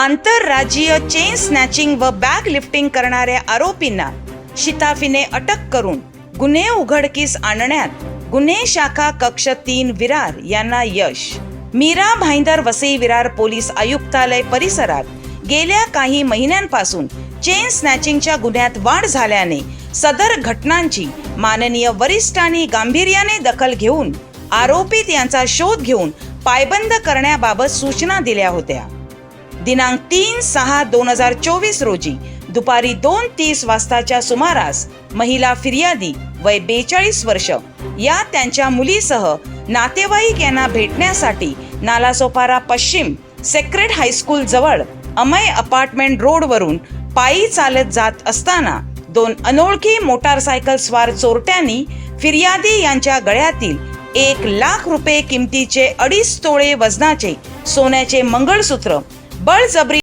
आंतरराज्यीय chain snatching व bag lifting करणाऱ्या आरोपींना शिताफीने अटक करून गुन्हे उघडकीस आणण्यात गुन्हे शाखा कक्ष 3 विरार यांना यश। मीरा भाईंदर वसई विरार पोलीस आयुक्तालय परिसरात गेल्या काही महिन्यांपासून चेन स्नॅचिंगच्या गुन्ह्यात वाढ झाल्याने सदर घटनांची माननीय वरिष्ठांनी गांभीर्याने दखल घेऊन आरोपित यांचा शोध घेऊन पायबंद करण्याबाबत सूचना दिल्या होत्या। दिनांक 3/6/2024 रोजी दुपारी 2:30 वाजताच्या सुमारास महिला फिर्यादी वय 42 वर्ष या त्यांच्या मुलीसह नातेवाईक यांना भेटण्यासाठी नालासोपारा पश्चिम सेक्रेड हायस्कूल जवळ अमय अपार्टमेंट रोड वरून पायी चालत जात असताना 2 अनोळखी मोटारसायकल स्वार चोरट्यांनी फिर्यादी यांच्या गळ्यातील 1 लाख रुपये किमतीचे 2.5 तोळे वजनाचे सोन्याचे मंगळसूत्र बळजबरी